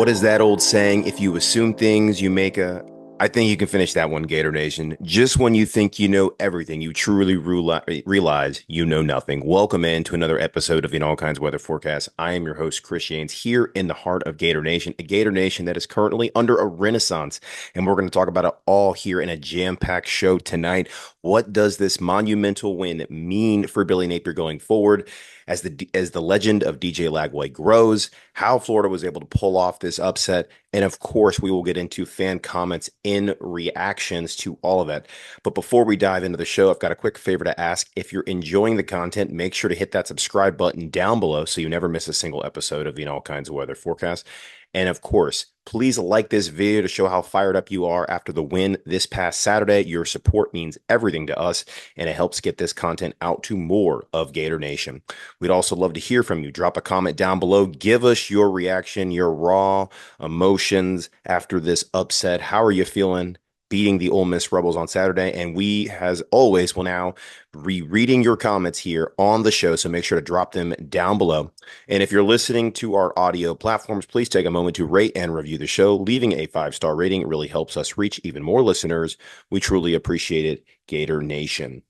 What is that old saying? If you assume things, you make a. I think you can finish that one, Gator Nation. Just when you think you know everything, you truly realize you know nothing. Welcome in to another episode of In All Kinds Weather Forecast. I am your host, Chris Yanes, here in the heart of Gator Nation, a Gator Nation that is currently under a renaissance. And we're going to talk about it all here in a jam-packed show tonight. What does this monumental win mean for Billy Napier going forward? As the legend of DJ Lagway grows, how Florida was able to pull off this upset, and of course, we will get into fan comments in reactions to all of it. But before we dive into the show, I've got a quick favor to ask. If you're enjoying the content, make sure to hit that subscribe button down below so you never miss a single episode of the All Kinds of Weather Forecast. And of course, please like this video to show how fired up you are after the win this past Saturday. Your support means everything to us, and it helps get this content out to more of Gator Nation. We'd also love to hear from you. Drop a comment down below. Give us your reaction, your raw emotions after this upset. How are you feeling beating the Ole Miss Rebels on Saturday? And we, as always, will now be reading your comments here on the show, so make sure to drop them down below. And if you're listening to our audio platforms, please take a moment to rate and review the show. Leaving a 5-star rating, it really helps us reach even more listeners. We truly appreciate it, Gator Nation.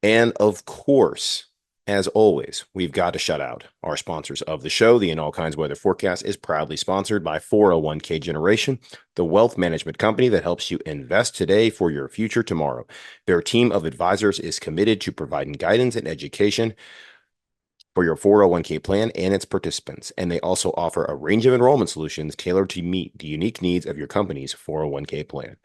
And of course, as always, we've got to shout out our sponsors of the show. The In All Kinds Weather Forecast is proudly sponsored by 401k Generation, the wealth management company that helps you invest today for your future tomorrow. Their team of advisors is committed to providing guidance and education for your 401k plan and its participants. And they also offer a range of enrollment solutions tailored to meet the unique needs of your company's 401k plan.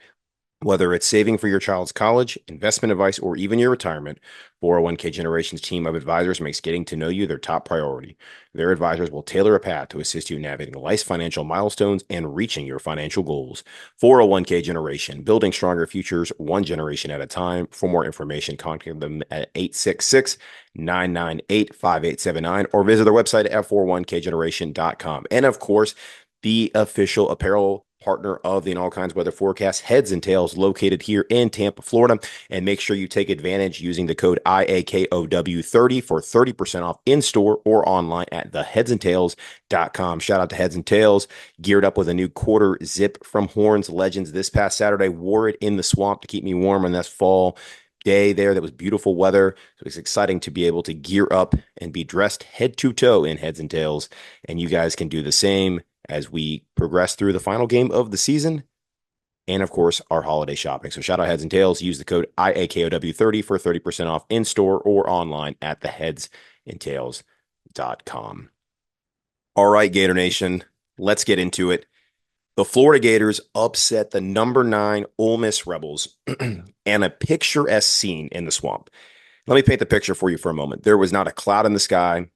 Whether it's saving for your child's college, investment advice, or even your retirement, 401k Generation's team of advisors makes getting to know you their top priority. Their advisors will tailor a path to assist you in navigating life's financial milestones and reaching your financial goals. 401k Generation, building stronger futures one generation at a time. For more information, contact them at 866-998-5879 or visit their website at f41kgeneration.com. And of course, the official apparel partner of the In All Kinds Weather Forecast, Heads and Tails, located here in Tampa, Florida. And make sure you take advantage using the code IAKOW30 for 30% off in-store or online at theheadsandtails.com. Shout out to Heads and Tails, geared up with a new quarter zip from Horns Legends this past Saturday. Wore it in the swamp to keep me warm on this fall day there. That was beautiful weather. So it's exciting to be able to gear up and be dressed head to toe in Heads and Tails. And you guys can do the same as we progress through the final game of the season and, of course, our holiday shopping. So shout out Heads and Tails. Use the code IAKOW30 for 30% off in-store or online at theheadsandtails.com. All right, Gator Nation, let's get into it. The Florida Gators upset the number 9 Ole Miss Rebels and a picturesque scene in the swamp. Let me paint the picture for you for a moment. There was not a cloud in the sky.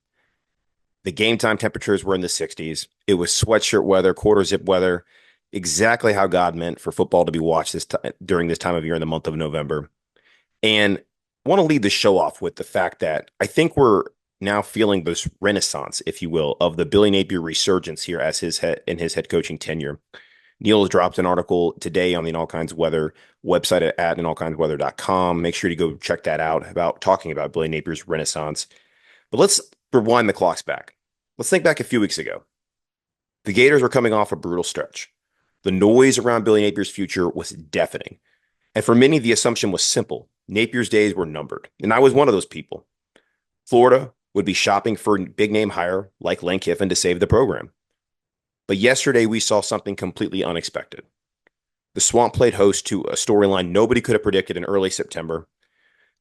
The game time temperatures were in the 60s. It was sweatshirt weather, quarter zip weather, exactly how God meant for football to be watched during this time of year in the month of November. And I want to lead the show off with the fact that I think we're now feeling this renaissance, if you will, of the Billy Napier resurgence here as his head coaching tenure. Neil has dropped an article today on the In All Kinds Weather website at inallkindsweather.com. Make sure to go check that out, about talking about Billy Napier's renaissance. But let's rewind the clocks back. Let's think back a few weeks ago. The Gators were coming off a brutal stretch. The noise around Billy Napier's future was deafening. And for many, the assumption was simple. Napier's days were numbered. And I was one of those people. Florida would be shopping for a big-name hire like Lane Kiffin to save the program. But yesterday, we saw something completely unexpected. The Swamp played host to a storyline nobody could have predicted in early September,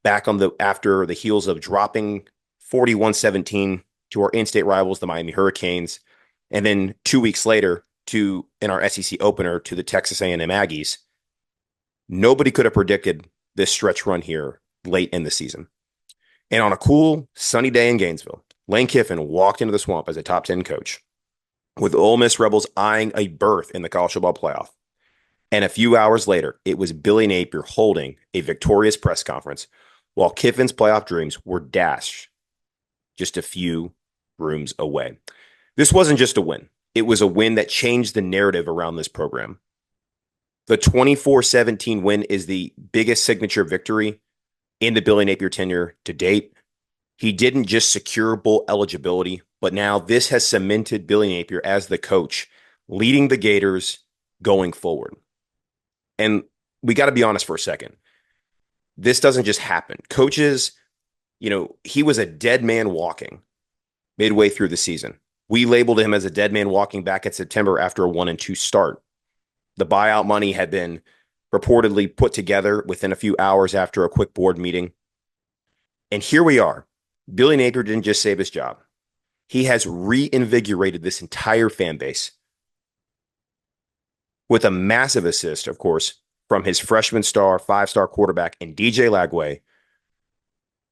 after the heels of dropping 41-17 to our in-state rivals, the Miami Hurricanes, and then 2 weeks later in our SEC opener to the Texas A&M Aggies. Nobody could have predicted this stretch run here late in the season. And on a cool, sunny day in Gainesville, Lane Kiffin walked into the Swamp as a top 10 coach, with Ole Miss Rebels eyeing a berth in the college football playoff. And a few hours later, it was Billy Napier holding a victorious press conference while Kiffin's playoff dreams were dashed just a few rooms away. This wasn't just a win. It was a win that changed the narrative around this program. The 24-17 win is the biggest signature victory in the Billy Napier tenure to date. He didn't just secure bowl eligibility, but now this has cemented Billy Napier as the coach leading the Gators going forward. And we got to be honest for a second. This doesn't just happen. Coaches, he was a dead man walking midway through the season. We labeled him as a dead man walking back in September after a 1-2 start. The buyout money had been reportedly put together within a few hours after a quick board meeting. And here we are. Billy Napier didn't just save his job. He has reinvigorated this entire fan base with a massive assist, of course, from his freshman star, five-star quarterback, and DJ Lagway,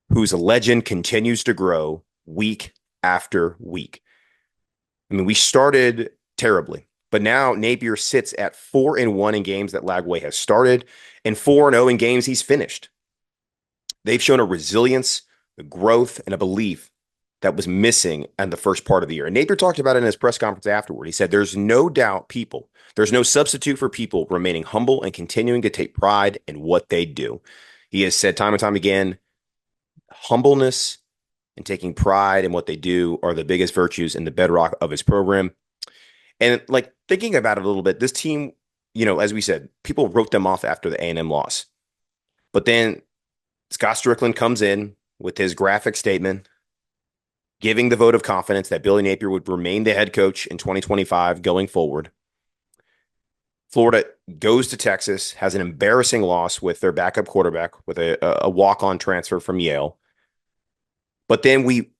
whose legend continues to grow week after week. I mean, we started terribly, but now Napier sits at 4-1 in games that Lagway has started and 4-0 in games he's finished. They've shown a resilience, a growth, and a belief that was missing in the first part of the year. And Napier talked about it in his press conference afterward. He said, there's no doubt there's no substitute for people remaining humble and continuing to take pride in what they do. He has said time and time again, humbleness and taking pride in what they do are the biggest virtues and the bedrock of his program. And like thinking about it a little bit, this team, as we said, people wrote them off after the A&M loss. But then Scott Strickland comes in with his graphic statement, giving the vote of confidence that Billy Napier would remain the head coach in 2025 going forward. Florida goes to Texas, has an embarrassing loss with their backup quarterback with a walk-on transfer from Yale. But then we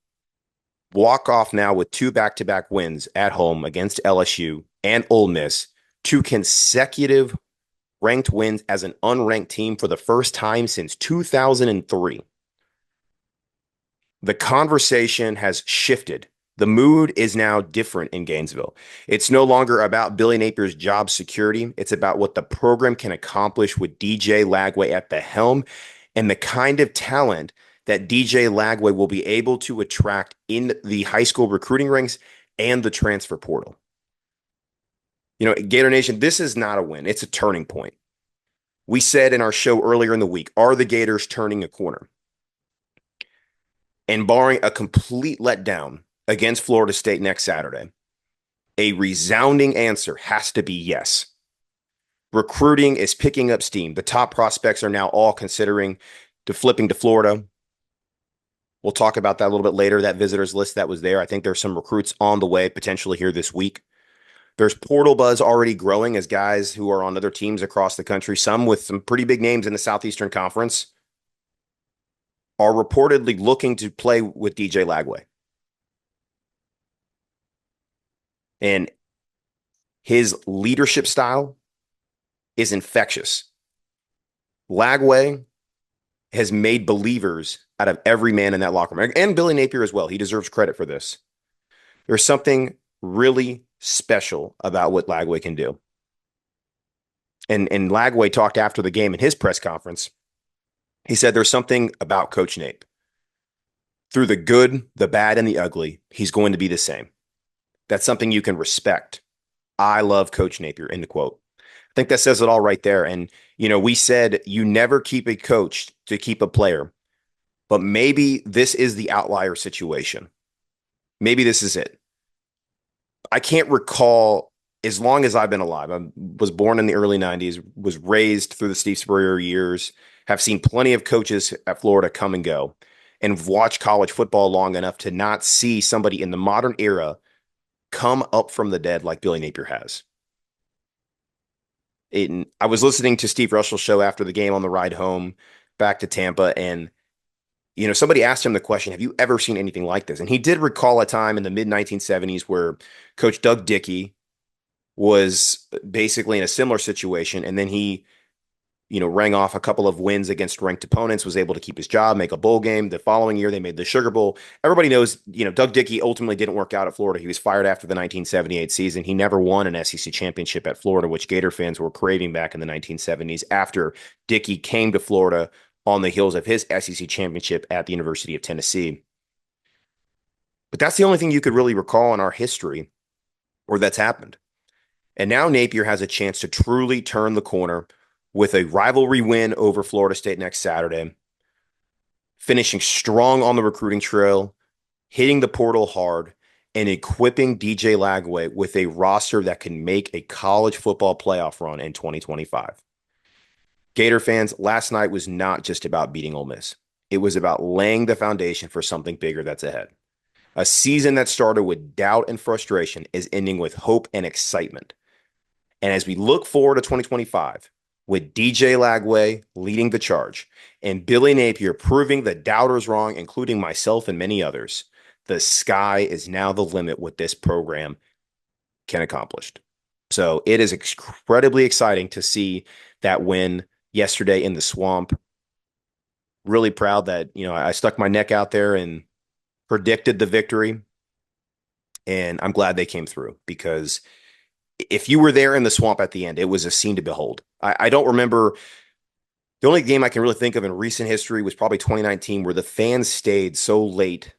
walk off now with two back-to-back wins at home against LSU and Ole Miss, two consecutive ranked wins as an unranked team for the first time since 2003. The conversation has shifted. The mood is now different in Gainesville. It's no longer about Billy Napier's job security. It's about what the program can accomplish with DJ Lagway at the helm and the kind of talent that DJ Lagway will be able to attract in the high school recruiting ranks and the transfer portal. Gator Nation, this is not a win. It's a turning point. We said in our show earlier in the week, are the Gators turning a corner? And barring a complete letdown against Florida State next Saturday, a resounding answer has to be yes. Recruiting is picking up steam. The top prospects are now all considering flipping to Florida. We'll talk about that a little bit later, that visitors list that was there. I think there's some recruits on the way potentially here this week. There's portal buzz already growing as guys who are on other teams across the country, some with some pretty big names in the Southeastern Conference, are reportedly looking to play with DJ Lagway. And his leadership style is infectious. Lagway has made believers out of every man in that locker room, and Billy Napier as well. He deserves credit for this. There's something really special about what Lagway can do. And Lagway talked after the game in his press conference. He said there's something about Coach Nape. Through the good, the bad, and the ugly, he's going to be the same. That's something you can respect. I love Coach Napier, end quote. I think that says it all right there. And, we said you never keep a coach to keep a player, but maybe this is the outlier situation. Maybe this is it. I can't recall, as long as I've been alive, I was born in the early 90s, was raised through the Steve Spurrier years, have seen plenty of coaches at Florida come and go, and watched college football long enough to not see somebody in the modern era come up from the dead like Billy Napier has. I was listening to Steve Russell's show after the game on the ride home back to Tampa, and somebody asked him the question, have you ever seen anything like this? And he did recall a time in the mid-1970s where Coach Doug Dickey was basically in a similar situation, and then he rang off a couple of wins against ranked opponents, was able to keep his job, make a bowl game. The following year, they made the Sugar Bowl. Everybody knows, Doug Dickey ultimately didn't work out at Florida. He was fired after the 1978 season. He never won an SEC championship at Florida, which Gator fans were craving back in the 1970s after Dickey came to Florida on the heels of his SEC championship at the University of Tennessee. But that's the only thing you could really recall in our history where that's happened. And now Napier has a chance to truly turn the corner with a rivalry win over Florida State next Saturday, finishing strong on the recruiting trail, hitting the portal hard, and equipping DJ Lagway with a roster that can make a college football playoff run in 2025. Gator fans, last night was not just about beating Ole Miss. It was about laying the foundation for something bigger that's ahead. A season that started with doubt and frustration is ending with hope and excitement. And as we look forward to 2025, with DJ Lagway leading the charge and Billy Napier proving the doubters wrong, including myself and many others, the sky is now the limit what this program can accomplish. So it is incredibly exciting to see that win yesterday in the swamp. Really proud that, I stuck my neck out there and predicted the victory. And I'm glad they came through because if you were there in the swamp at the end, it was a scene to behold. I don't remember. The only game I can really think of in recent history was probably 2019, where the fans stayed so late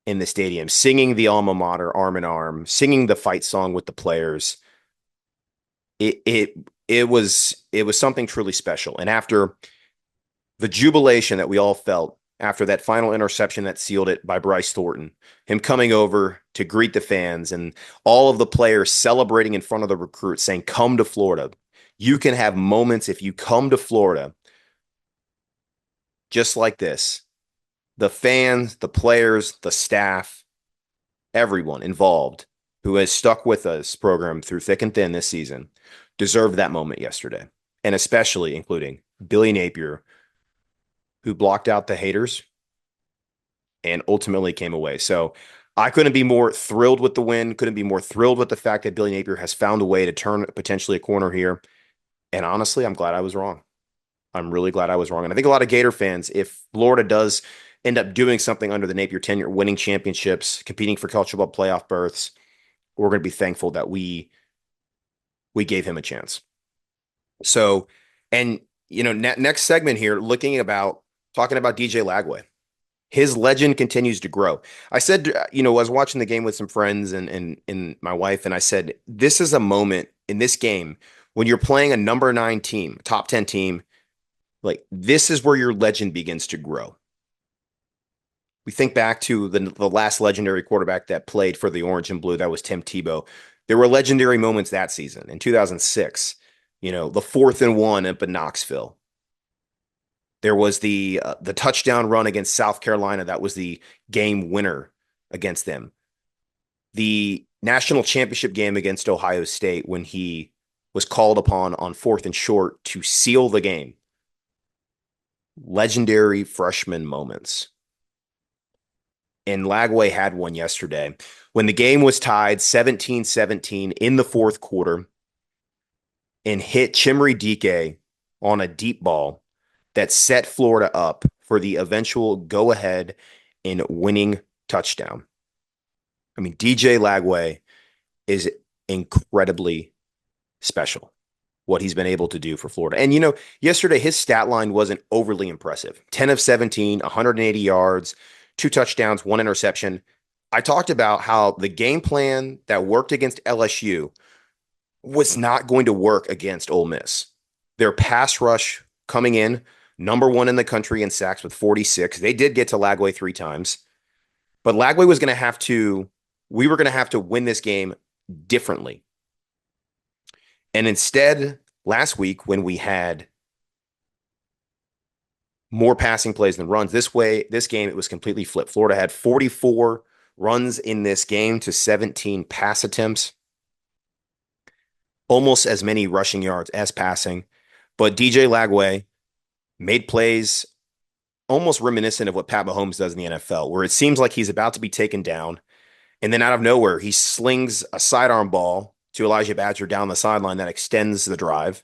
in the stadium, singing the alma mater arm in arm, singing the fight song with the players. It was something truly special. And after the jubilation that we all felt after that final interception that sealed it by Bryce Thornton, him coming over to greet the fans and all of the players celebrating in front of the recruits saying, "Come to Florida." You can have moments if you come to Florida just like this. The fans, the players, the staff, everyone involved who has stuck with us program through thick and thin this season deserved that moment yesterday. And especially including Billy Napier, who blocked out the haters and ultimately came away. So I couldn't be more thrilled with the win, couldn't be more thrilled with the fact that Billy Napier has found a way to turn potentially a corner here. And honestly, I'm glad I was wrong. I'm really glad I was wrong. And I think a lot of Gator fans, if Florida does end up doing something under the Napier tenure, winning championships, competing for college football playoff berths, we're going to be thankful that we gave him a chance. So, and next segment here, talking about DJ Lagway. His legend continues to grow. I said, I was watching the game with some friends and my wife, and I said, this is a moment in this game when you're playing a number 9 team, top 10 team, like this is where your legend begins to grow. We think back to the last legendary quarterback that played for the Orange and Blue. That was Tim Tebow. There were legendary moments that season in 2006. The 4th and 1 up in Knoxville. There was the touchdown run against South Carolina. That was the game winner against them. The national championship game against Ohio State when he was called upon on 4th and short to seal the game. Legendary freshman moments. And Lagway had one yesterday when the game was tied 17-17 in the 4th quarter and hit Chimere Dike on a deep ball that set Florida up for the eventual go-ahead and winning touchdown. I mean, DJ Lagway is incredibly special, what he's been able to do for Florida. And, yesterday his stat line wasn't overly impressive. 10 of 17, 180 yards, 2 touchdowns, 1 interception. I talked about how the game plan that worked against LSU was not going to work against Ole Miss. Their pass rush coming in, number 1 in the country in sacks with 46. They did get to Lagway 3 times, but Lagway was going to have to, we were going to have to win this game differently. And instead, last week when we had more passing plays than runs, this game, it was completely flipped. Florida had 44 runs in this game to 17 pass attempts, almost as many rushing yards as passing. But DJ Lagway made plays almost reminiscent of what Pat Mahomes does in the NFL, where it seems like he's about to be taken down, and then out of nowhere, he slings a sidearm ball to Elijah Badger down the sideline that extends the drive.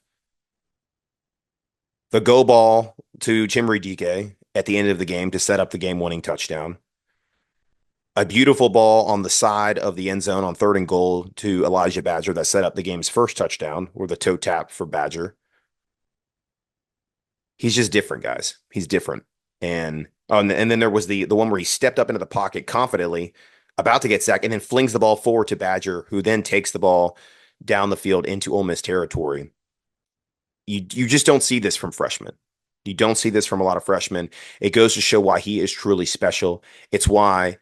The go ball to Chimere Dike at the end of the game to set up the game-winning touchdown. A beautiful ball on the side of the end zone on 3rd and goal to Elijah Badger that set up the game's first touchdown, or the toe tap for Badger. He's just different, guys. He's different. And then there was the one where he stepped up into the pocket confidently, about to get sacked, and then flings the ball forward to Badger, who then takes the ball down the field into Ole Miss territory. You just don't see this from freshmen. You don't see this from a lot of freshmen. It goes to show why he is truly special. It's why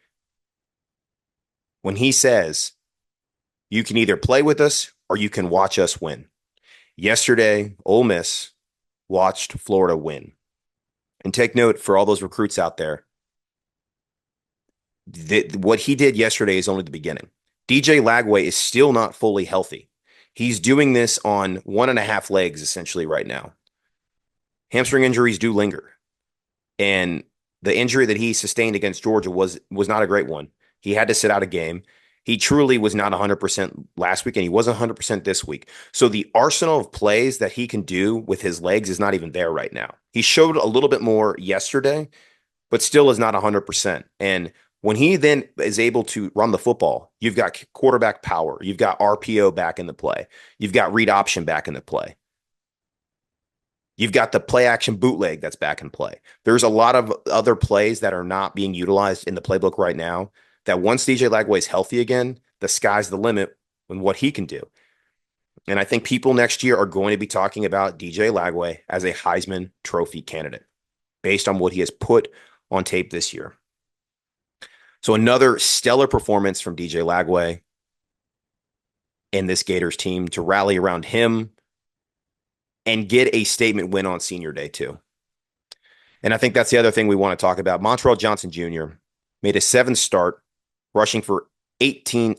when he says, you can either play with us or you can watch us win. Yesterday, Ole Miss watched Florida win. And take note for all those recruits out there, what he did yesterday is only the beginning. DJ Lagway is still not fully healthy. He's doing this on one and a half legs essentially right now. Hamstring injuries do linger. And the injury that he sustained against Georgia was not a great one. He had to sit out a game. He truly was not 100% last week, and he wasn't 100% this week. So the arsenal of plays that he can do with his legs is not even there right now. He showed a little bit more yesterday, but still is not 100%. And when he then is able to run the football, you've got quarterback power, you've got RPO back in the play, you've got read option back in the play. You've got the play action bootleg that's back in play. There's a lot of other plays that are not being utilized in the playbook right now that once DJ Lagway is healthy again, the sky's the limit in what he can do. And I think people next year are going to be talking about DJ Lagway as a Heisman Trophy candidate based on what he has put on tape this year. So another stellar performance from DJ Lagway and this Gators team to rally around him and get a statement win on senior day too. And I think that's the other thing we want to talk about. Montrell Johnson Jr. made a 7 start, rushing 18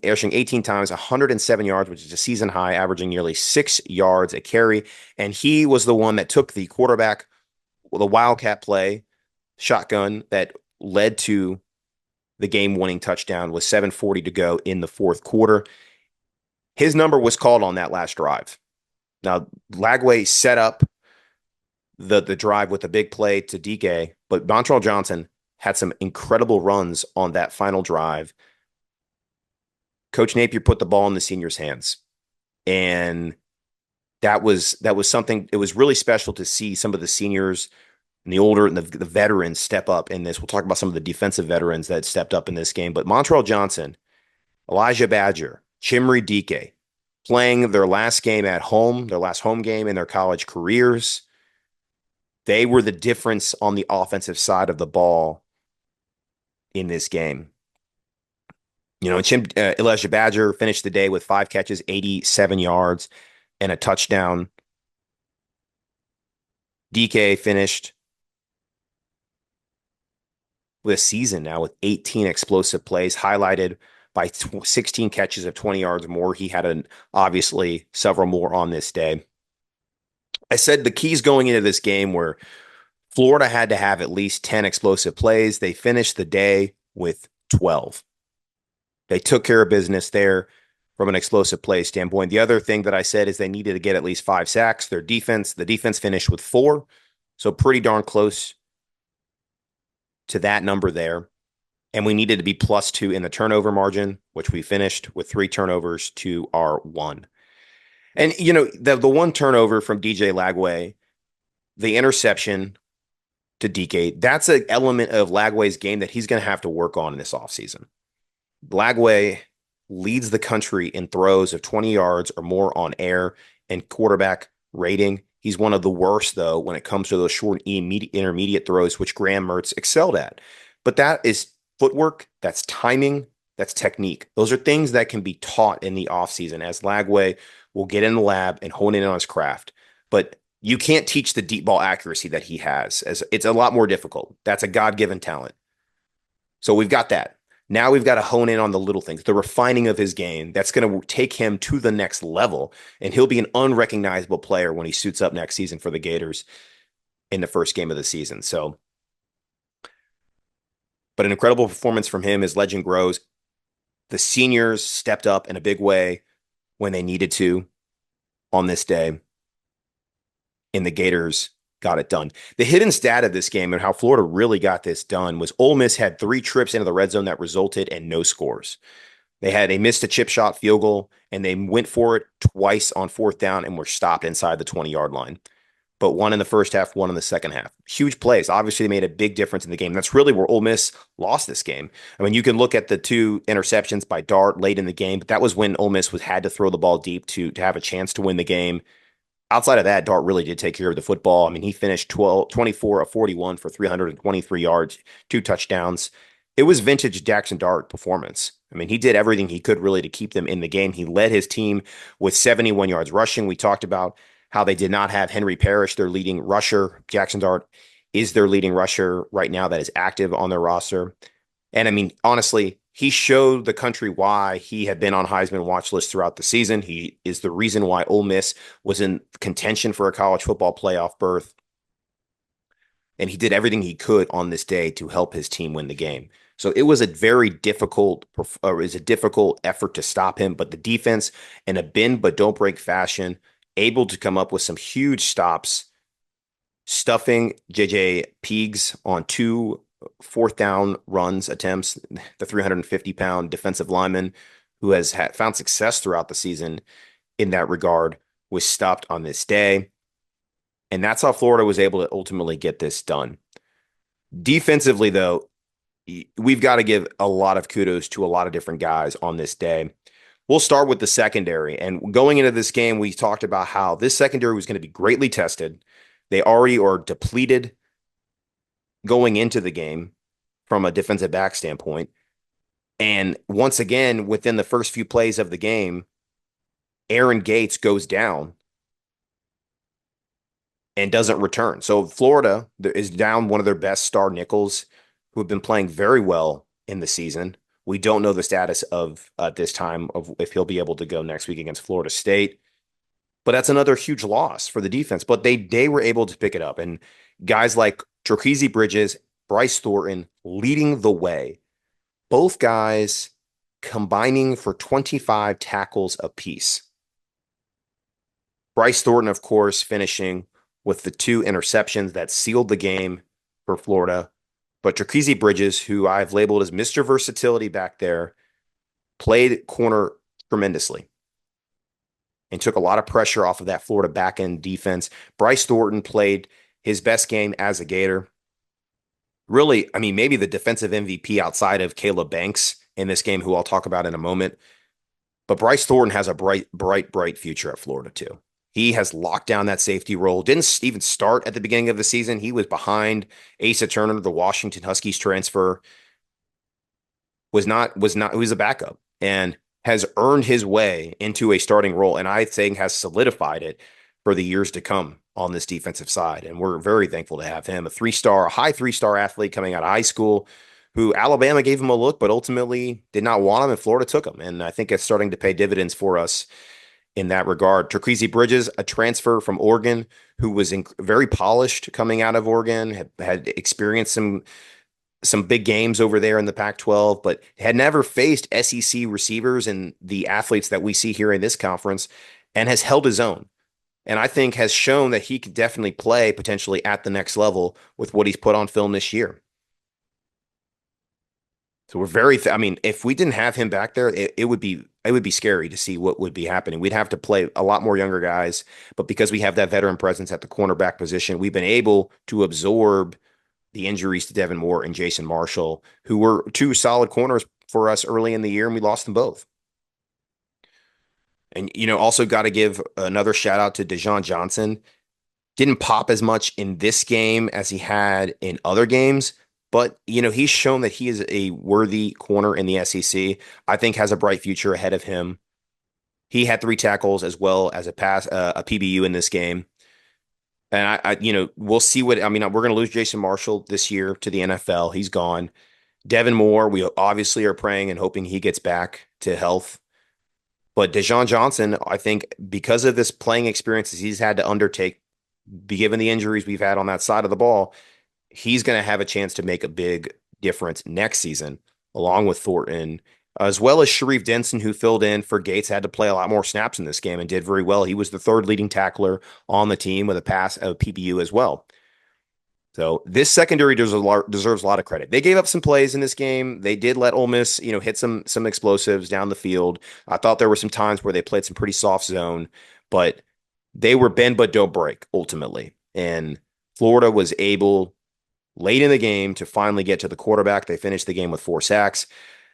times, 107 yards, which is a season high, averaging nearly 6 yards a carry. And he was the one that took the quarterback, the Wildcat play, shotgun that led to the game-winning touchdown with 7:40 to go in the fourth quarter. His number was called on that last drive. Now, Lagway set up the drive with a big play to DK, but Montrell Johnson had some incredible runs on that final drive. Coach Napier put the ball in the seniors' hands, and that was something. It was really special to see some of the seniors and the older and the veterans step up in this. We'll talk about some of the defensive veterans that stepped up in this game, but Montrell Johnson, Elijah Badger, Chimry DK, playing their last game at home, their last home game in their college careers. They were the difference on the offensive side of the ball in this game. You know, Elijah Badger finished the day with 5 catches, 87 yards, and a touchdown. DK finished with a season now with 18 explosive plays, highlighted by 16 catches of 20 yards or more. He had obviously several more on this day. I said the keys going into this game were Florida had to have at least 10 explosive plays. They finished the day with 12. They took care of business there from an explosive play standpoint. The other thing that I said is they needed to get at least 5 sacks. The defense finished with 4, so pretty darn close to that number there. And we needed to be +2 in the turnover margin, which we finished with 3 turnovers to our 1. And, you know, the one turnover from DJ Lagway, the interception to DK, that's an element of Lagway's game that he's going to have to work on in this offseason. Lagway leads the country in throws of 20 yards or more on air and quarterback rating. He's one of the worst, though, when it comes to those short intermediate throws, which Graham Mertz excelled at. But that is footwork, that's timing, that's technique. Those are things that can be taught in the offseason as Lagway will get in the lab and hone in on his craft. But you can't teach the deep ball accuracy that he has. It's a lot more difficult. That's a God-given talent. So we've got that. Now we've got to hone in on the little things, the refining of his game. That's going to take him to the next level, and he'll be an unrecognizable player when he suits up next season for the Gators in the first game of the season. So, but an incredible performance from him as legend grows. The seniors stepped up in a big way when they needed to on this day, and the Gators got it done. The hidden stat of this game and how Florida really got this done was Ole Miss had 3 trips into the red zone that resulted in no scores. They missed a chip shot field goal, and they went for it twice on 4th down and were stopped inside the 20-yard line. But one in the first half, one in the second half. Huge plays. Obviously, they made a big difference in the game. That's really where Ole Miss lost this game. I mean, you can look at the 2 interceptions by Dart late in the game, but that was when Ole Miss had to throw the ball deep to have a chance to win the game. Outside of that, Dart really did take care of the football. I mean, he finished 24 of 41 for 323 yards, 2 touchdowns. It was vintage Jackson Dart performance. I mean, he did everything he could really to keep them in the game. He led his team with 71 yards rushing. We talked about how they did not have Henry Parrish, their leading rusher. Jackson Dart is their leading rusher right now that is active on their roster. And I mean, honestly, he showed the country why he had been on Heisman watch list throughout the season. He is the reason why Ole Miss was in contention for a college football playoff berth. And he did everything he could on this day to help his team win the game. So it was a very difficult, effort to stop him. But the defense, in a bend but don't break fashion, able to come up with some huge stops, stuffing JJ Peegs on two fourth down runs attempts. The 350-pound defensive lineman who has found success throughout the season in that regard was stopped on this day. And that's how Florida was able to ultimately get this done. Defensively, though, we've got to give a lot of kudos to a lot of different guys on this day. We'll start with the secondary. And going into this game, we talked about how this secondary was going to be greatly tested. They already are depleted going into the game from a defensive back standpoint. And once again, within the first few plays of the game, Aaron Gates goes down and doesn't return. So Florida is down one of their best star nickels who have been playing very well in the season. We don't know the status of this time of if he'll be able to go next week against Florida State. But that's another huge loss for the defense. But they were able to pick it up. And guys like Tre'Quezie Bridges, Bryce Thornton leading the way. Both guys combining for 25 tackles apiece. Bryce Thornton, of course, finishing with the two interceptions that sealed the game for Florida. But Tre'Quezie Bridges, who I've labeled as Mr. Versatility back there, played corner tremendously and took a lot of pressure off of that Florida back-end defense. Bryce Thornton played his best game as a Gator. Really, I mean, maybe the defensive MVP outside of Caleb Banks in this game, who I'll talk about in a moment. But Bryce Thornton has a bright future at Florida, too. He has locked down that safety role. Didn't even start at the beginning of the season. He was behind Asa Turner, the Washington Huskies transfer. He was a backup and has earned his way into a starting role. And I think has solidified it for the years to come on this defensive side. And we're very thankful to have him, a high three-star athlete coming out of high school who Alabama gave him a look, but ultimately did not want him and Florida took him. And I think it's starting to pay dividends for us in that regard. Tre'Quezie Bridges, a transfer from Oregon, who was very polished coming out of Oregon, had experienced some big games over there in the Pac-12, but had never faced SEC receivers and the athletes that we see here in this conference, and has held his own. And I think has shown that he could definitely play potentially at the next level with what he's put on film this year. So we're I mean, if we didn't have him back there, it would be scary to see what would be happening. We'd have to play a lot more younger guys, but because we have that veteran presence at the cornerback position, we've been able to absorb the injuries to Devin Moore and Jason Marshall, who were two solid corners for us early in the year, and we lost them both. And, also got to give another shout out to Dejon Johnson. Didn't pop as much in this game as he had in other games, but, he's shown that he is a worthy corner in the SEC. I think has a bright future ahead of him. He had 3 tackles as well as a PBU in this game. And we'll see we're going to lose Jason Marshall this year to the NFL. He's gone. Devin Moore, we obviously are praying and hoping he gets back to health. But Dejon Johnson, I think because of this playing experiences he's had to undertake, given the injuries we've had on that side of the ball, he's going to have a chance to make a big difference next season, along with Thornton, as well as Sharif Denson, who filled in for Gates, had to play a lot more snaps in this game and did very well. He was the 3rd leading tackler on the team with a PBU as well. So this secondary deserves a lot of credit. They gave up some plays in this game. They did let Ole Miss, hit some explosives down the field. I thought there were some times where they played some pretty soft zone, but they were bend but don't break ultimately. And Florida was able late in the game to finally get to the quarterback. They finished the game with 4 sacks.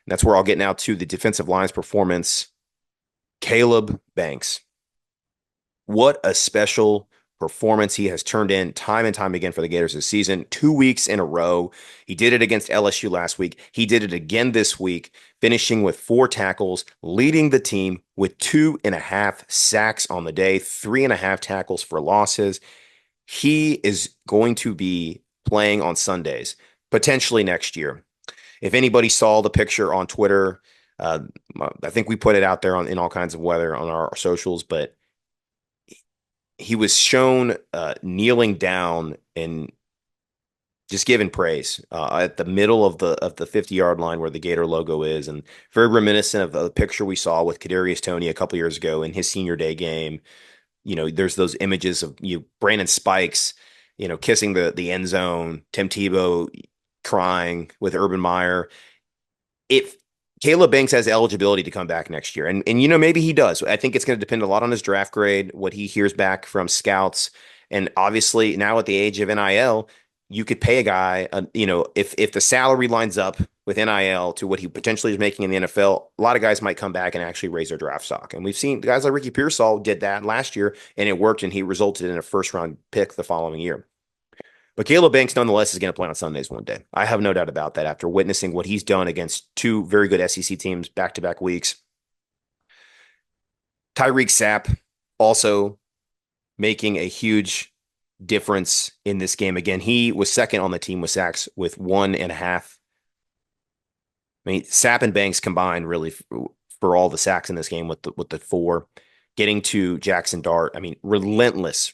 And that's where I'll get now to the defensive line's performance. Caleb Banks. What a special performance he has turned in time and time again for the Gators this season. 2 weeks in a row. He did it against LSU last week. He did it again this week, finishing with 4 tackles, leading the team with 2.5 sacks on the day, 3.5 tackles for losses. He is going to be playing on Sundays, potentially next year. If anybody saw the picture on Twitter, uh, I think we put it out there in all kinds of weather on our socials, but he was shown kneeling down and just giving praise at the middle of the 50-yard line where the Gator logo is, and very reminiscent of the picture we saw with Kadarius Toney a couple years ago in his senior day game. There's those images of Brandon Spikes, kissing the end zone, Tim Tebow crying with Urban Meyer. If Caleb Banks has eligibility to come back next year, and maybe he does. I think it's going to depend a lot on his draft grade, what he hears back from scouts, and obviously now at the age of NIL, you could pay a guy, if the salary lines up with NIL to what he potentially is making in the NFL, a lot of guys might come back and actually raise their draft stock. And we've seen guys like Ricky Pearsall did that last year, and it worked, and he resulted in a first-round pick the following year. But Caleb Banks, nonetheless, is going to play on Sundays one day. I have no doubt about that after witnessing what he's done against two very good SEC teams back-to-back weeks. Tyreek Sapp also making a huge difference in this game. Again, he was second on the team with sacks with 1.5. I mean, Sapp and Banks combined really for all the sacks in this game with the 4. Getting to Jackson Dart, I mean, relentless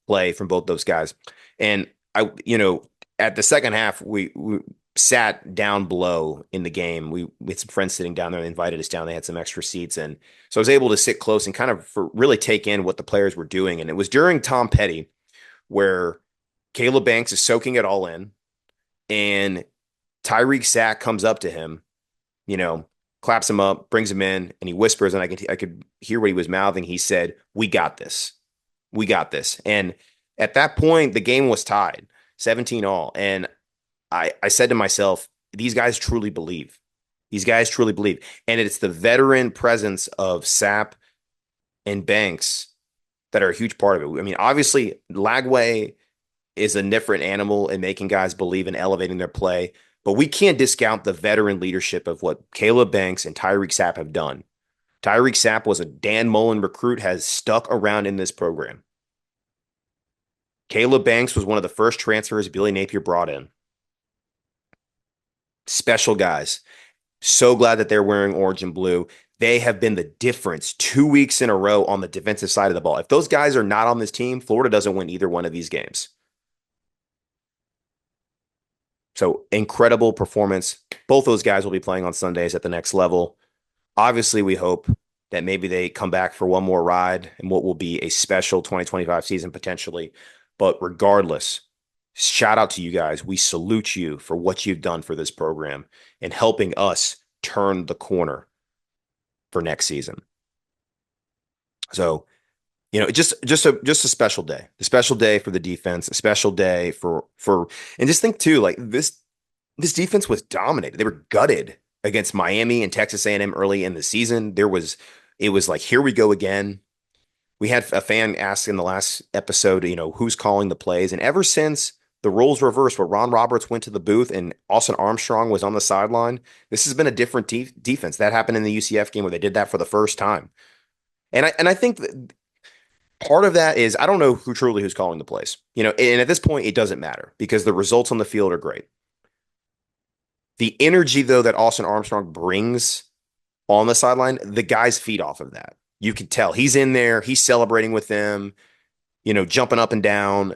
play from both those guys. And at the second half, we sat down below in the game. We had some friends sitting down there. They invited us down. They had some extra seats. And so I was able to sit close and kind of really take in what the players were doing. And it was during Tom Petty where Caleb Banks is soaking it all in. And Tyreek Sapp comes up to him, claps him up, brings him in, and he whispers, and I could hear what he was mouthing. He said, "We got this. We got this." And at that point, the game was tied, 17 all. And I said to myself, these guys truly believe. These guys truly believe. And it's the veteran presence of Sapp and Banks that are a huge part of it. I mean, obviously, Lagway is a different animal in making guys believe and elevating their play. But we can't discount the veteran leadership of what Caleb Banks and Tyreek Sapp have done. Tyreek Sapp was a Dan Mullen recruit, has stuck around in this program. Caleb Banks was one of the first transfers Billy Napier brought in. Special guys. So glad that they're wearing orange and blue. They have been the difference 2 weeks in a row on the defensive side of the ball. If those guys are not on this team, Florida doesn't win either one of these games. So incredible performance. Both those guys will be playing on Sundays at the next level. Obviously, we hope that maybe they come back for one more ride in what will be a special 2025 season potentially. But regardless, shout out to you guys. We salute you for what you've done for this program and helping us turn the corner for next season. So, just a special day. A special day for the defense, a special day for and just think too, like this defense was dominated. They were gutted against Miami and Texas A&M early in the season. It was like, here we go again. We had a fan ask in the last episode, who's calling the plays. And ever since the roles reversed, where Ron Roberts went to the booth and Austin Armstrong was on the sideline, this has been a different defense. That happened in the UCF game where they did that for the first time. And I think that part of that is I don't know who's calling the plays. And at this point, it doesn't matter because the results on the field are great. The energy, though, that Austin Armstrong brings on the sideline, the guys feed off of that. You can tell he's in there. He's celebrating with them, jumping up and down.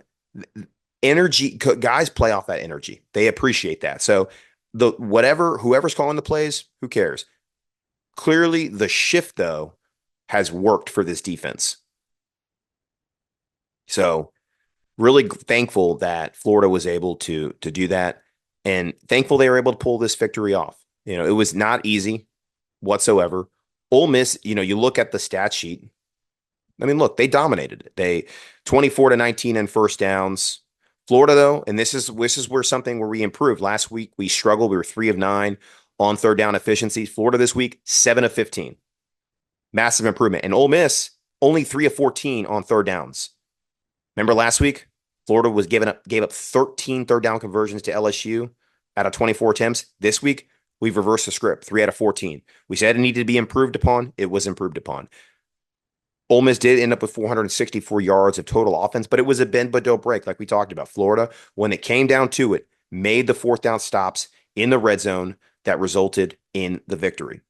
Energy, guys play off that energy. They appreciate that. So whoever's calling the plays, who cares? Clearly, the shift, though, has worked for this defense. So really thankful that Florida was able to do that, and thankful they were able to pull this victory off. It was not easy whatsoever. Ole Miss, you look at the stat sheet. I mean, look, they dominated it. They 24-19 in first downs. Florida, though, and this is where we improved. Last week we struggled. We were 3 of 9 on third down efficiency. Florida this week 7 of 15. Massive improvement. And Ole Miss only 3 of 14 on third downs. Remember last week, Florida was gave up 13 third down conversions to LSU out of 24 attempts. This week, we've reversed the script, 3 out of 14. We said it needed to be improved upon. It was improved upon. Ole Miss did end up with 464 yards of total offense, but it was a bend but don't break, like we talked about. Florida, when it came down to it, made the fourth down stops in the red zone that resulted in the victory.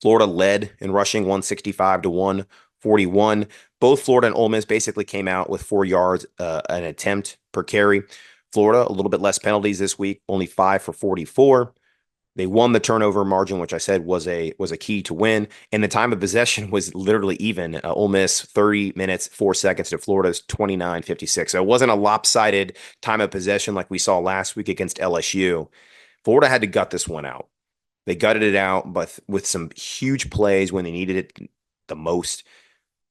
Florida led in rushing 165 to 141. Both Florida and Ole Miss basically came out with 4 yards an attempt per carry. Florida, a little bit less penalties this week, only 5 for 44. They won the turnover margin, which I said was a key to win. And the time of possession was literally even. Ole Miss 30 minutes 4 seconds to Florida's 29:56. So it wasn't a lopsided time of possession like we saw last week against LSU. Florida had to gut this one out. They gutted it out, but with some huge plays when they needed it the most.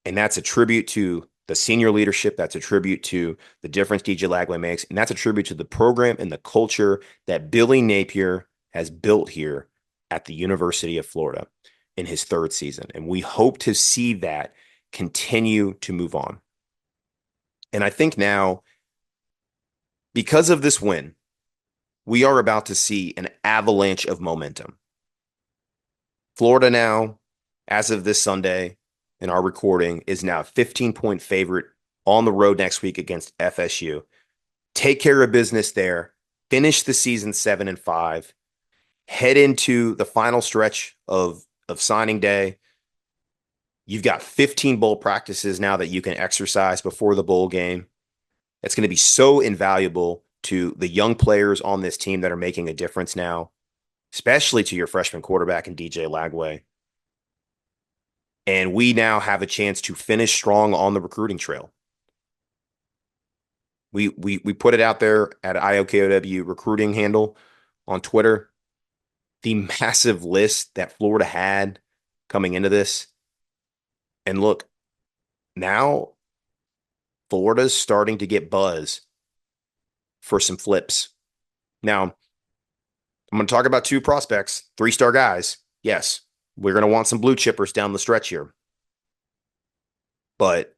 And that's a tribute to the senior leadership. That's a tribute to the difference DJ Lagway makes. And that's a tribute to the program and the culture that Billy Napier has built here at the University of Florida in his third season. And we hope to see that continue to move on. And I think now, because of this win, we are about to see an avalanche of momentum. Florida now, as of this Sunday in our recording, is now a 15-point favorite on the road next week against FSU. Take care of business there. Finish the season 7-5. Head into the final stretch of signing day. You've got 15 bowl practices now that you can exercise before the bowl game. That's going to be so invaluable to the young players on this team that are making a difference now, especially to your freshman quarterback and DJ Lagway. And we now have a chance to finish strong on the recruiting trail. We put it out there at IOKOW recruiting handle on Twitter. The massive list that Florida had coming into this. And look, now Florida's starting to get buzz for some flips. Now, I'm going to talk about two prospects, 3-star guys. Yes, we're going to want some blue chippers down the stretch here. But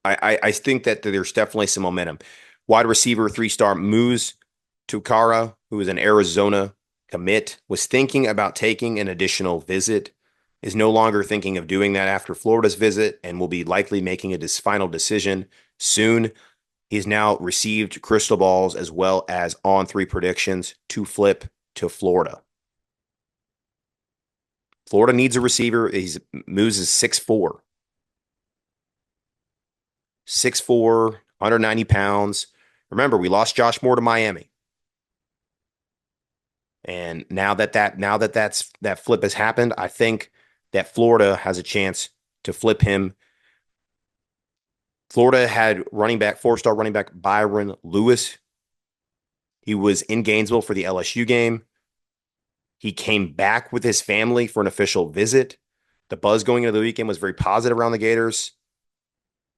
I think that there's definitely some momentum. Wide receiver, 3-star Moose Tukara, who is an Arizona commit, was thinking about taking an additional visit, is no longer thinking of doing that after Florida's visit, and will be likely making a final decision soon. He's now received crystal balls as well as on-3 predictions to flip to Florida. Florida needs a receiver. Moose is 6'4". 6'4", 190 pounds. Remember, we lost Josh Moore to Miami. And now that flip has happened, I think that Florida has a chance to flip him. Florida had 4-star running back Byron Lewis. He was in Gainesville for the LSU game. He came back with his family for an official visit. The buzz going into the weekend was very positive around the Gators,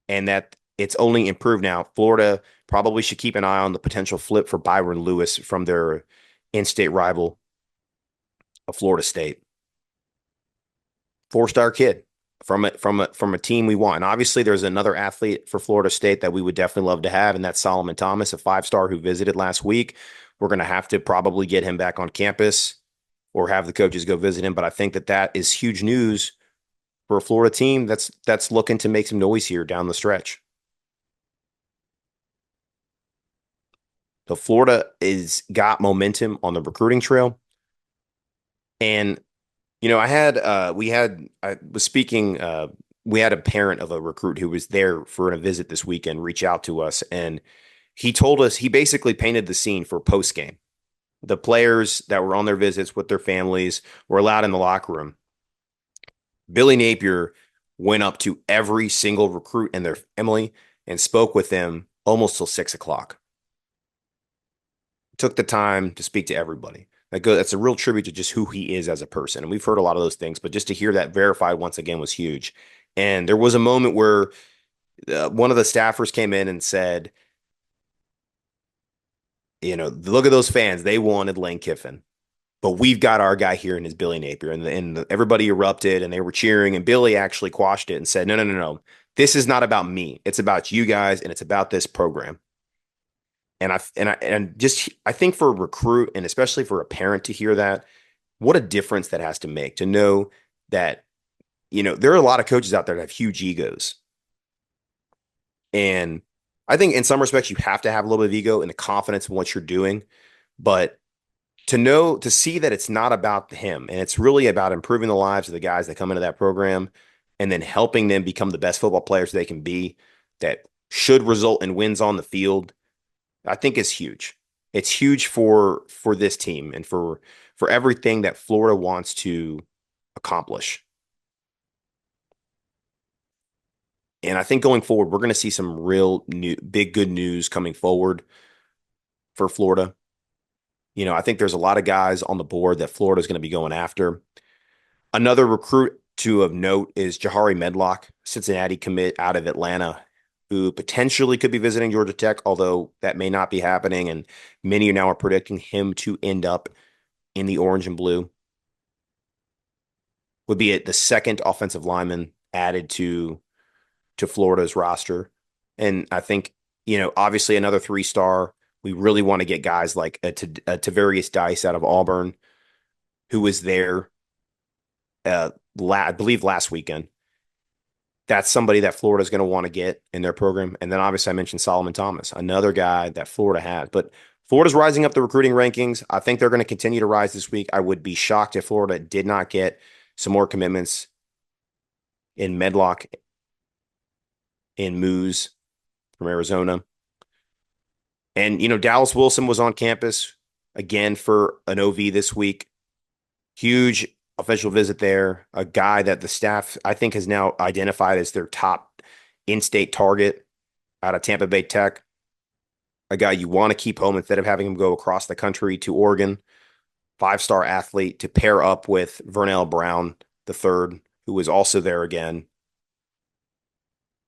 and that it's only improved now. Florida probably should keep an eye on the potential flip for Byron Lewis from their in-state rival of Florida State. 4-star kid from a team we want. And obviously, there's another athlete for Florida State that we would definitely love to have, and that's Solomon Thomas, a 5-star who visited last week. We're going to have to probably get him back on campus or have the coaches go visit him. But I think that is huge news for a Florida team that's looking to make some noise here down the stretch. So Florida is got momentum on the recruiting trail. And, we had a parent of a recruit who was there for a visit this weekend reach out to us. And he told us, he basically painted the scene for post game. The players that were on their visits with their families were allowed in the locker room. Billy Napier went up to every single recruit and their family and spoke with them almost till 6 o'clock. Took the time to speak to everybody. That's a real tribute to just who he is as a person. And we've heard a lot of those things, but just to hear that verified once again was huge. And there was a moment where one of the staffers came in and said, look at those fans. They wanted Lane Kiffin, but we've got our guy here in his Billy Napier. And everybody erupted and they were cheering. And Billy actually quashed it and said, no. This is not about me. It's about you guys and it's about this program. And just I think for a recruit and especially for a parent to hear that, what a difference that has to make to know that, there are a lot of coaches out there that have huge egos. And I think in some respects you have to have a little bit of ego and the confidence in what you're doing. But to see that it's not about him and it's really about improving the lives of the guys that come into that program and then helping them become the best football players they can be that should result in wins on the field, I think is huge. It's huge for this team and for everything that Florida wants to accomplish. And I think going forward, we're going to see some real new, big good news coming forward for Florida. I think there's a lot of guys on the board that Florida is going to be going after. Another recruit to of note is Jahari Medlock, Cincinnati commit out of Atlanta, who potentially could be visiting Georgia Tech, although that may not be happening. And many now are predicting him to end up in the orange and blue. Would be the second offensive lineman added to Florida's roster. And I think, obviously another 3-star. We really want to get guys like a Tavarius Dice out of Auburn, who was there, I believe last weekend. That's somebody that Florida's going to want to get in their program. And then obviously I mentioned Solomon Thomas, another guy that Florida has. But Florida's rising up the recruiting rankings. I think they're going to continue to rise this week. I would be shocked if Florida did not get some more commitments in Medlock, in Moose from Arizona. And, Dallas Wilson was on campus again for an OV this week. Huge official visit there. A guy that the staff, I think, has now identified as their top in-state target out of Tampa Bay Tech. A guy you want to keep home instead of having him go across the country to Oregon. 5-star athlete to pair up with Vernell Brown the third, who was also there again.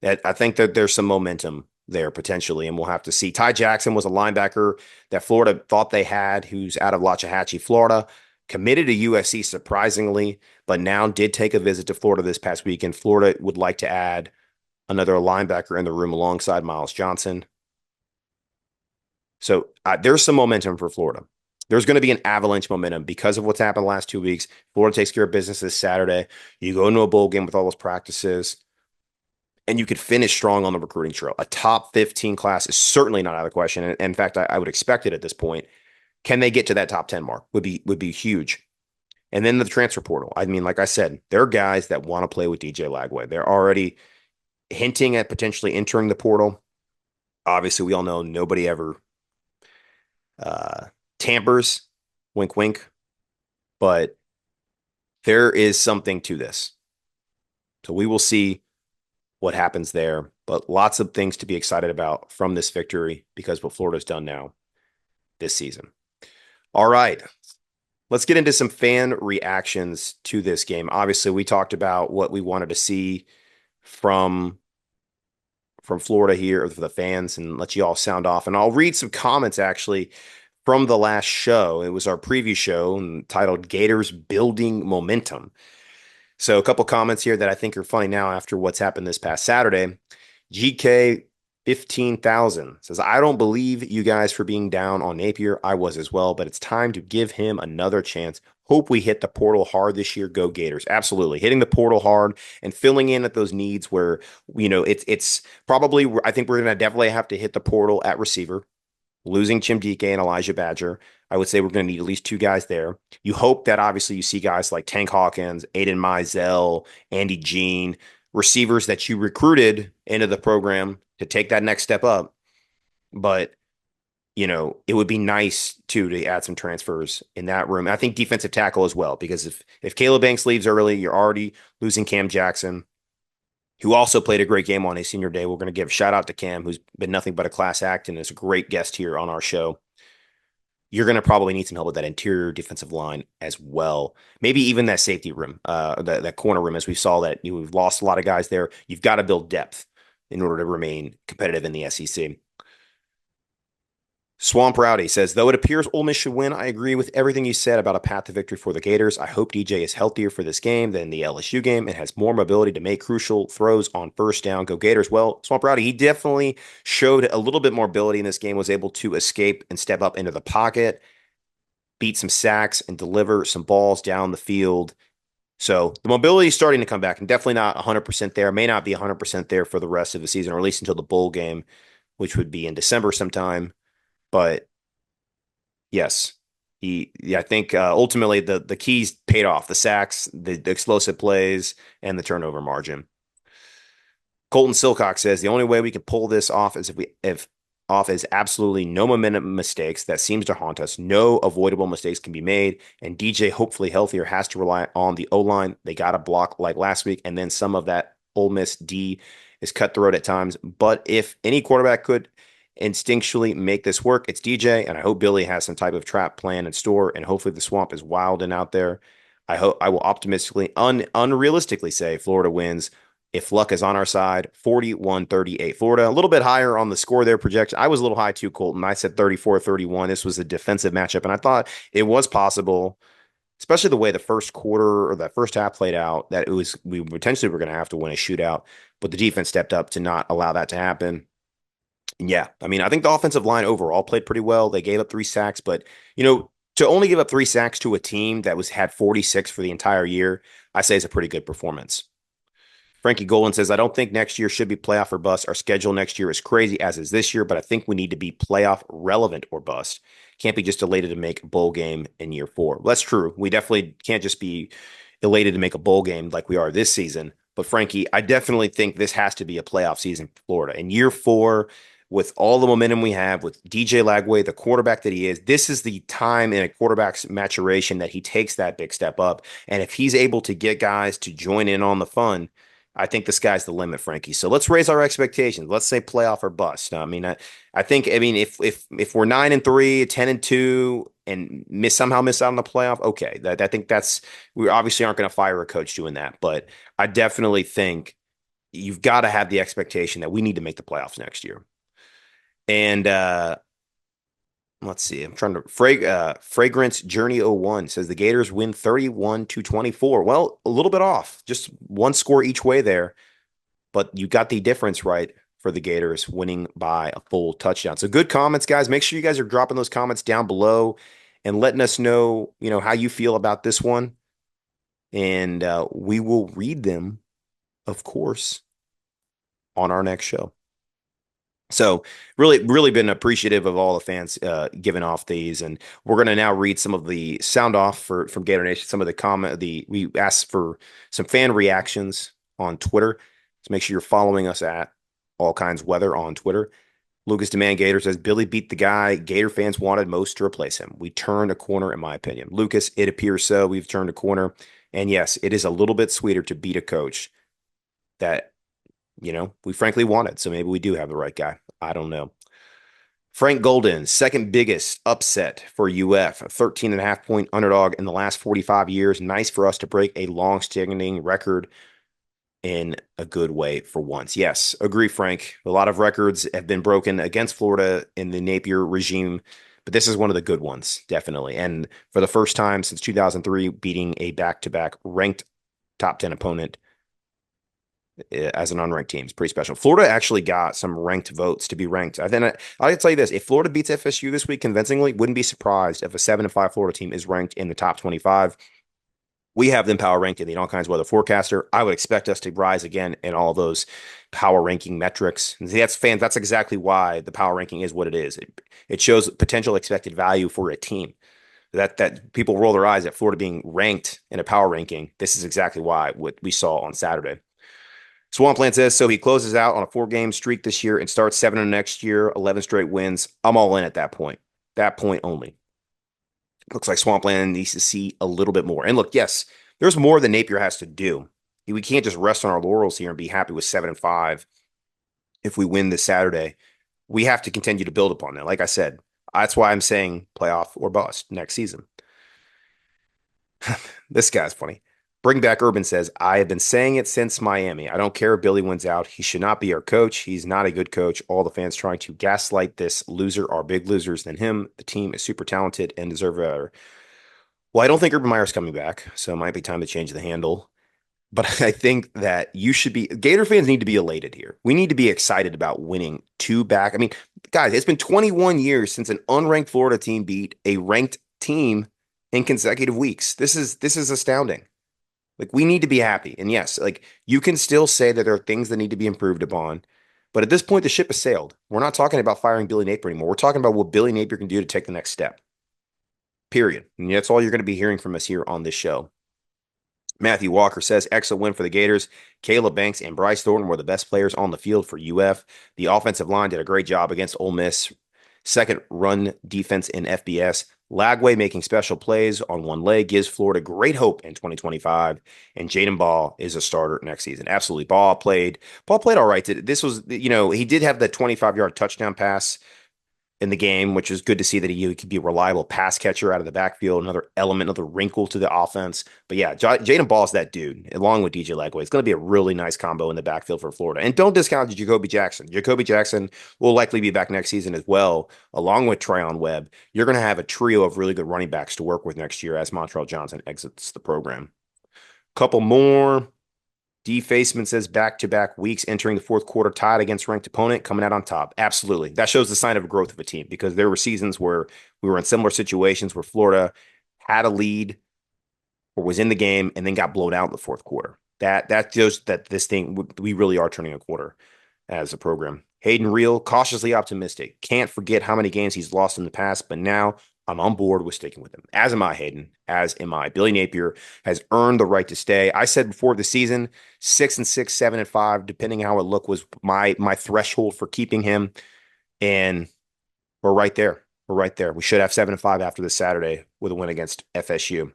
I think that there's some momentum there potentially, and we'll have to see. Ty Jackson was a linebacker that Florida thought they had, who's out of Lochahatchee, Florida, committed to USC surprisingly, but now did take a visit to Florida this past week, and Florida would like to add another linebacker in the room alongside Miles Johnson. So there's some momentum for Florida. There's going to be an avalanche momentum because of what's happened the last 2 weeks. Florida takes care of business this Saturday. You go into a bowl game with all those practices, and you could finish strong on the recruiting trail. A top 15 class is certainly not out of the question. And in fact, I would expect it at this point. Can they get to that top 10 mark? Would be huge. And then the transfer portal. I mean, like I said, there are guys that want to play with DJ Lagway. They're already hinting at potentially entering the portal. Obviously, we all know nobody ever tampers, wink, wink. But there is something to this. So we will see what happens there. But lots of things to be excited about from this victory because what Florida's done now this season. All right. Let's get into some fan reactions to this game. Obviously, we talked about what we wanted to see from Florida here for the fans and let you all sound off. And I'll read some comments actually from the last show. It was our preview show entitled Gators Building Momentum. So a couple comments here that I think are funny now after what's happened this past Saturday. GK 15,000 says, I don't believe you guys for being down on Napier. I was as well, but it's time to give him another chance. Hope we hit the portal hard this year. Go Gators. Absolutely. Hitting the portal hard and filling in at those needs where, it's probably, I think we're going to definitely have to hit the portal at receiver. Losing Chim Dike and Elijah Badger, I would say we're going to need at least 2 guys there. You hope that obviously you see guys like Tank Hawkins, Aiden Mizell, Andy Jean, receivers that you recruited into the program to take that next step up. But, it would be nice too to add some transfers in that room. I think defensive tackle as well, because if Caleb Banks leaves early, you're already losing Cam Jackson, who also played a great game on his senior day. We're going to give a shout out to Cam, who's been nothing but a class act and is a great guest here on our show. You're going to probably need some help with that interior defensive line as well. Maybe even that safety room, that corner room, as we saw that we've lost a lot of guys there. You've got to build depth in order to remain competitive in the SEC. Swamp Rowdy says, though it appears Ole Miss should win, I agree with everything you said about a path to victory for the Gators. I hope DJ is healthier for this game than the LSU game and has more mobility to make crucial throws on first down. Go Gators. Well, Swamp Rowdy, he definitely showed a little bit more ability in this game, was able to escape and step up into the pocket, beat some sacks, and deliver some balls down the field. So the mobility is starting to come back and definitely not 100% there. May not be 100% there for the rest of the season, or at least until the bowl game, which would be in December sometime. But yes, yeah, I think ultimately the keys paid off: the sacks, the explosive plays, and the turnover margin. Colton Silcock says the only way we can pull this off is if off is absolutely no momentum mistakes that seems to haunt us. No avoidable mistakes can be made, and DJ, hopefully healthier, has to rely on the O line. They got a block like last week, and then some of that Ole Miss D is cutthroat at times. But if any quarterback could instinctually make this work, it's DJ, and I hope Billy has some type of trap plan in store, and hopefully the swamp is wild and out there. I will optimistically, unrealistically say Florida wins if luck is on our side. 41-38. Florida, a little bit higher on the score there projection. I was a little high too, Colton. I said 34-31. This was a defensive matchup, and I thought it was possible, especially the way the first quarter or that first half played out, that it was we potentially were going to have to win a shootout, but the defense stepped up to not allow that to happen. And yeah, I mean, I think the offensive line overall played pretty well. They gave up 3 sacks, but to only give up 3 sacks to a team that was had 46 for the entire year, I say is a pretty good performance. Frankie Golan says, I don't think next year should be playoff or bust. Our schedule next year is crazy, as is this year, but I think we need to be playoff relevant or bust. Can't be just elated to make a bowl game in year 4. Well, that's true. We definitely can't just be elated to make a bowl game like we are this season. But Frankie, I definitely think this has to be a playoff season for Florida. In year 4, with all the momentum we have, with DJ Lagway, the quarterback that he is, this is the time in a quarterback's maturation that he takes that big step up. And if he's able to get guys to join in on the fun, I think the sky's the limit, Frankie. So let's raise our expectations. Let's say playoff or bust. I mean, I mean, if we're 9-3, 10-2, and somehow miss out on the playoff, okay. I think we obviously aren't going to fire a coach doing that, but I definitely think you've got to have the expectation that we need to make the playoffs next year. And let's see. I'm trying to Fragrance Journey 01 says the Gators win 31-24. Well, a little bit off. Just one score each way there, but you got the difference right for the Gators winning by a full touchdown. So good comments, guys. Make sure you guys are dropping those comments down below and letting us know, how you feel about this one. And we will read them, of course, on our next show. So really, really been appreciative of all the fans giving off these, and we're going to now read some of the sound off from Gator Nation. Some of we asked for some fan reactions on Twitter. So make sure you're following us at All Kinds Weather on Twitter. Lucas Demand Gator says Billy beat the guy Gator fans wanted most to replace him. We turned a corner, in my opinion. Lucas, it appears so. We've turned a corner, and yes, it is a little bit sweeter to beat a coach that we frankly wanted. So maybe we do have the right guy. I don't know. Frank Golden, second biggest upset for UF, a 13.5-point underdog in the last 45 years. Nice for us to break a long-standing record in a good way for once. Yes, agree, Frank. A lot of records have been broken against Florida in the Napier regime, but this is one of the good ones, definitely. And for the first time since 2003, beating a back-to-back ranked top 10 opponent as an unranked team. It's pretty special. Florida actually got some ranked votes to be ranked. I'll tell you this: if Florida beats FSU this week convincingly, wouldn't be surprised if a 7-5 Florida team is ranked in the top 25. We have them power ranked in the All Kinds Weather Forecaster. I would expect us to rise again in all those power ranking metrics. And that's exactly why the power ranking is what it is. It shows potential expected value for a team. That people roll their eyes at Florida being ranked in a power ranking. This is exactly why what we saw on Saturday. Swampland says, so he closes out on a 4-game streak this year and starts 7 next year, 11 straight wins. I'm all in at that point. That point only. Looks like Swampland needs to see a little bit more. And look, yes, there's more than Napier has to do. We can't just rest on our laurels here and be happy with 7-5 if we win this Saturday. We have to continue to build upon that. Like I said, that's why I'm saying playoff or bust next season. This guy's funny. Bring Back Urban says, I have been saying it since Miami. I don't care if Billy wins out. He should not be our coach. He's not a good coach. All the fans trying to gaslight this loser are big losers than him. The team is super talented and deserve better. Well, I don't think Urban Meyer's coming back, so it might be time to change the handle. But I think that you should be, Gator fans need to be elated here. We need to be excited about winning two back. I mean, guys, it's been 21 years since an unranked Florida team beat a ranked team in consecutive weeks. This is astounding. Like we need to be happy. And yes, like you can still say that there are things that need to be improved upon. But at this point, the ship has sailed. We're not talking about firing Billy Napier anymore. We're talking about what Billy Napier can do to take the next step. Period. And that's all you're going to be hearing from us here on this show. Matthew Walker says, excellent win for the Gators. Caleb Banks and Bryce Thornton were the best players on the field for UF. The offensive line did a great job against Ole Miss. Second run defense in FBS. Lagway making special plays on one leg gives Florida great hope in 2025. And Jaden Ball is a starter next season. Absolutely. Ball played all right. This was, he did have the 25-yard touchdown pass in the game, which is good to see that he could be a reliable pass catcher out of the backfield, another element, another wrinkle to the offense. But yeah, Jaden Ball is that dude, along with DJ Lagway. It's going to be a really nice combo in the backfield for Florida. And don't discount Jacoby Jackson. Jacoby Jackson will likely be back next season as well, along with Tryon Webb. You're going to have a trio of really good running backs to work with next year as Montrell Johnson exits the program. Couple more. Defaceman says back-to-back weeks entering the fourth quarter tied against ranked opponent, coming out on top. Absolutely. That shows the sign of growth of a team because there were seasons where we were in similar situations where Florida had a lead or was in the game and then got blown out in the fourth quarter. That shows that this thing, we really are turning a quarter as a program. Hayden Real, cautiously optimistic. Can't forget how many games he's lost in the past, but now I'm on board with sticking with him. As am I, Hayden. As am I. Billy Napier has earned the right to stay. I said before the season, 6-6, 7-5, depending how it looked, was my threshold for keeping him. And we're right there. We're right there. We should have 7-5 after this Saturday with a win against FSU.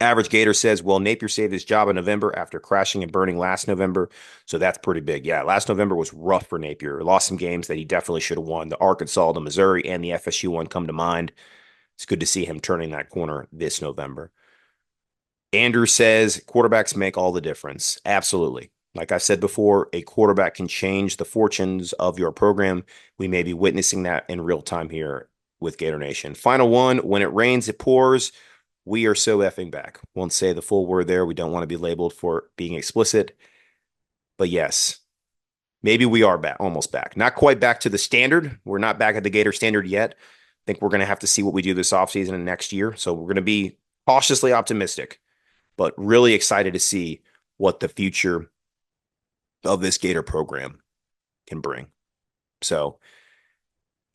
Average Gator says, well, Napier saved his job in November after crashing and burning last November. So that's pretty big. Yeah, last November was rough for Napier. Lost some games that he definitely should have won. The Arkansas, the Missouri, and the FSU one come to mind. It's good to see him turning that corner this November. Andrew says, quarterbacks make all the difference. Absolutely. Like I said before, a quarterback can change the fortunes of your program. We may be witnessing that in real time here with Gator Nation. Final one, when it rains, it pours. We are so effing back. Won't say the full word there. We don't want to be labeled for being explicit. But yes, maybe we are back, almost back. Not quite back to the standard. We're not back at the Gator standard yet. I think we're going to have to see what we do this offseason and next year. So we're going to be cautiously optimistic, but really excited to see what the future of this Gator program can bring. So,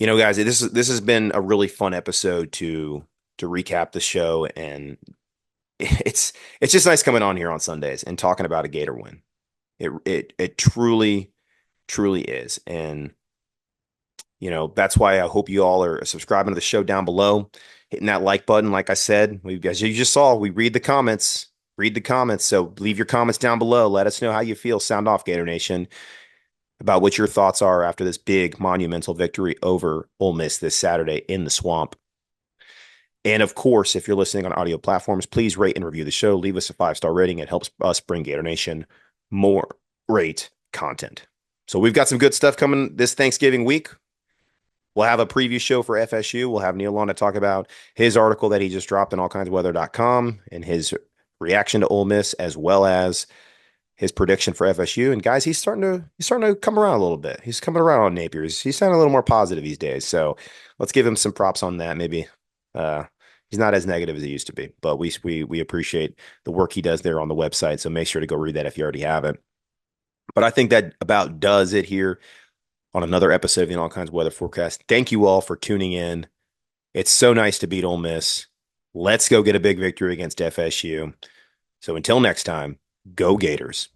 guys, this has been a really fun episode to recap the show, and it's just nice coming on here on Sundays and talking about a Gator win. It truly is, and that's why I hope you all are subscribing to the show down below, hitting that like button. Like I said, as you just saw, we read the comments. So leave your comments down below. Let us know how you feel. Sound off, Gator Nation, about what your thoughts are after this big monumental victory over Ole Miss this Saturday in the Swamp. And of course, if you're listening on audio platforms, please rate and review the show. Leave us a 5-star rating. It helps us bring Gator Nation more great content. So we've got some good stuff coming this Thanksgiving week. We'll have a preview show for FSU. We'll have Neil on to talk about his article that he just dropped on allkindsweather.com and his reaction to Ole Miss, as well as his prediction for FSU. And guys, he's starting to come around a little bit. He's coming around on Napier. He's sounding a little more positive these days. So let's give him some props on that. Maybe he's not as negative as he used to be, but we appreciate the work he does there on the website. So make sure to go read that if you already haven't. But I think that about does it here on another episode of All Kinds of Weather Forecast. Thank you all for tuning in. It's so nice to beat Ole Miss. Let's go get a big victory against FSU. So until next time, go Gators.